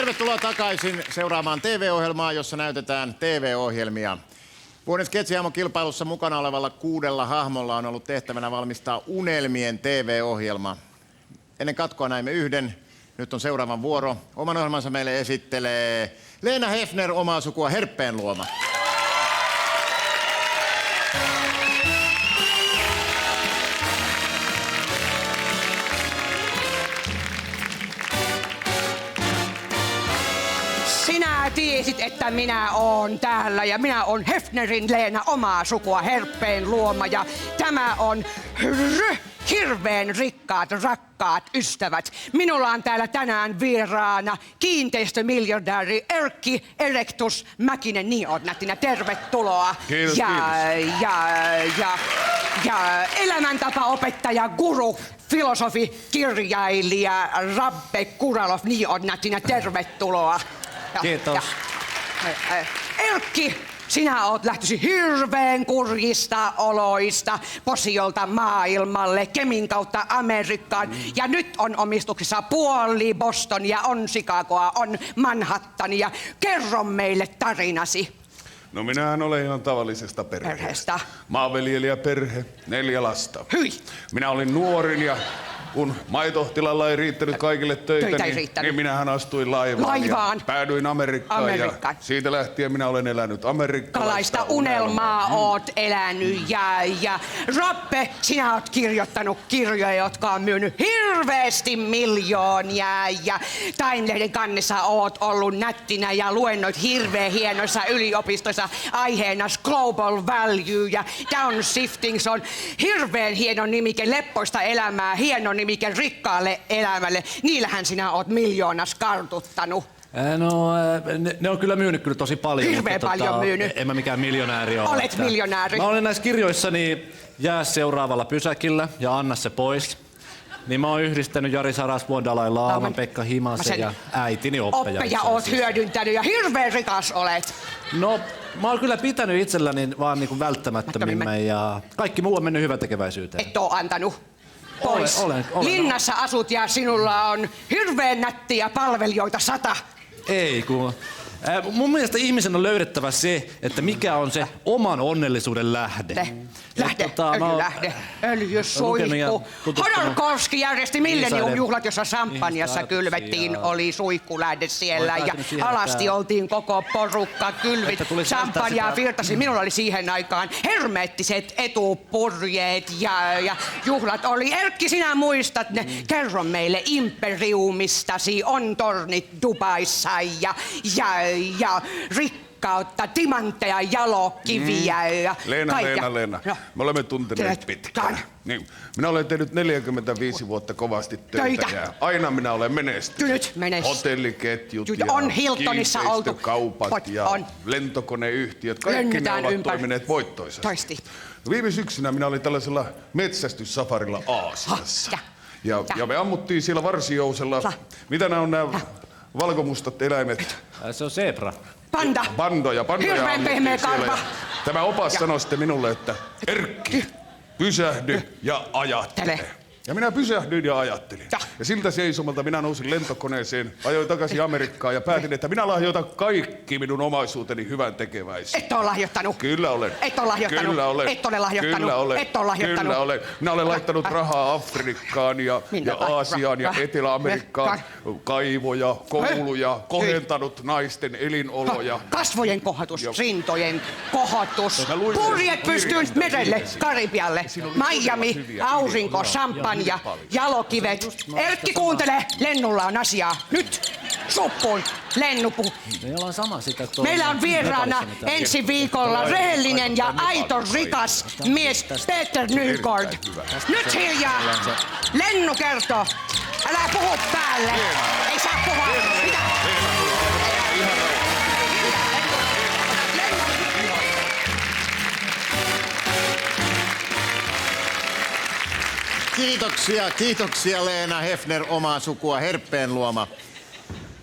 Tervetuloa takaisin seuraamaan TV-ohjelmaa, jossa näytetään TV-ohjelmia. Vuoden Sketsiaamon kilpailussa mukana olevalla 6 hahmolla on ollut tehtävänä valmistaa unelmien TV-ohjelma. Ennen katkoa näimme yhden. Nyt on seuraavan vuoro. Oman ohjelmansa meille esittelee Leena Hefner, omaa sukua Herppeenluoma. Sinä tiesit, että minä oon täällä ja minä oon Hefnerin Leena, omaa sukua Herppeenluoma, ja tämä on hirveän rikkaat, rakkaat ystävät. Minulla on täällä tänään vieraana kiinteistömiljardääri Erkki Erectus Mäkinen. Niin oot nättinä, tervetuloa. Kiitos, ja elämäntapaopettaja, guru, filosofi, kirjailija Rabbe Kuralov. Niin oot nättinä, tervetuloa. Kiitos. Erkki, sinä oot lähtösi hirveän kurjista oloista Posiolta maailmalle, Kemin kautta Amerikkaan. Ja nyt on omistuksessa puoli Bostonia, on Chicagoa, on Manhattania. Kerro meille tarinasi. No minähän olen ihan tavallisesta perheestä. Maanviljelijäperhe, 4 lasta. Hyi. Minä olin nuorin ja kun maitohtilalla ei riittänyt kaikille töitä, niin minähän astuin laivaan. Ja päädyin Amerikkaan. Ja siitä lähtien minä olen elänyt amerikkalaista unelmaa. Oot elänyt ja Rabbe, sinä oot kirjoittanut kirjoja, jotka on myynyt hirveästi miljoonia, ja Time-lehden kannessa oot ollut nättinä ja luennoit hirveän hienoissa yliopistoissa aiheena Global Value ja Downshifting. Se on hirveän hieno nimike leppoista elämää, hieno nimike rikkaalle elämälle. Niillähän sinä oot miljoonas kartuttanut. No, ne on kyllä myynyt kyllä tosi paljon. Hirveän paljon myynyt. En mä mikään miljonääri ole. Olet miljonääri. Mä olen näissä kirjoissani Jää seuraavalla pysäkillä ja Anna se pois. Niin mä oon yhdistänyt Jari Sarasvuon, Dalai Laaman, Pekka Himasen ja äitini oppeja. Oppeja oot hyödyntänyt ja hirveän rikas olet. No, mä oon kyllä pitänyt itselläni vaan niinku välttämättömimmän ja kaikki muu on mennyt hyväntekeväisyyteen. Et oo antanut pois. Olen. Linnassa asut ja sinulla on hirveän nättiä palvelijoita 100. Ei kun... Mun mielestä ihmisen on löydettävä se, että mikä on se oman onnellisuuden lähde. Öljysuihku. Hodorkovski järjesti Millennium-juhlat, jossa Sampaniassa kylvettiin, oli suihkulähde siellä ja alasti oltiin koko porukka, kylvit Sampaniaa virtasi. Minulla oli siihen aikaan hermeettiset etupurjeet ja juhlat oli. Erkki, sinä muistat ne. Kerro meille imperiumistasi, on tornit Dubaissa ja rikkautta, timantteja, jalokiviä ja Leena. No. Me olemme tunteneet pitkään. Niin. Minä olen tehnyt 45 vuotta kovasti töitä ja aina minä olen menestynyt. Hotelliketjut ja kiinteistökaupat ja lentokoneyhtiöt, kaikki ne ovat toimineet voittoisesti. Viime syksynä minä olin tällaisella metsästyssafarilla Aasiassa. Ja me ammuttiin siellä varsijousella. Mitä nämä on nämä valkomustat eläimet? Se on zebra. Pandoja. Hirveän pehmeä karva. Tämä opas sanoi sitten minulle, että Erkki, pysähdy ja ajattele. Ja minä pysähdyin ja ajattelin. Ja siltä seisomalta minä nousin lentokoneeseen, ajoin takaisin Amerikkaan ja päätin, että minä lahjoitan kaikki minun omaisuuteni hyvän tekeväisyyteen. Et ole lahjoittanut. Kyllä olen. Et ole lahjoittanut. Kyllä olen. Et ole lahjoittanut. Kyllä olen. Et ole lahjoittanut. Kyllä olen. Minä olen laittanut rahaa Afrikkaan ja Aasiaan ja Etelä-Amerikkaan, kaivoja, kouluja, kohentanut naisten elinoloja. Kasvojen kohotus, rintojen kohotus, purjeet pystyyn merelle, Karibialle, Miami, aurinko, champagne ja jalokivet. Erkki, kuuntele, Lennulla on asiaa. Nyt suppuun, Lennupu. Meillä on vieraana ensi viikolla rehellinen ja aito rikas mies Peter Nygård. Nyt hiljaa. Lennu kertoo. Älä puhu päälle. Ei saa puhua. Mitä? Kiitoksia Leena Hefner, omaa sukua Herppeenluoma.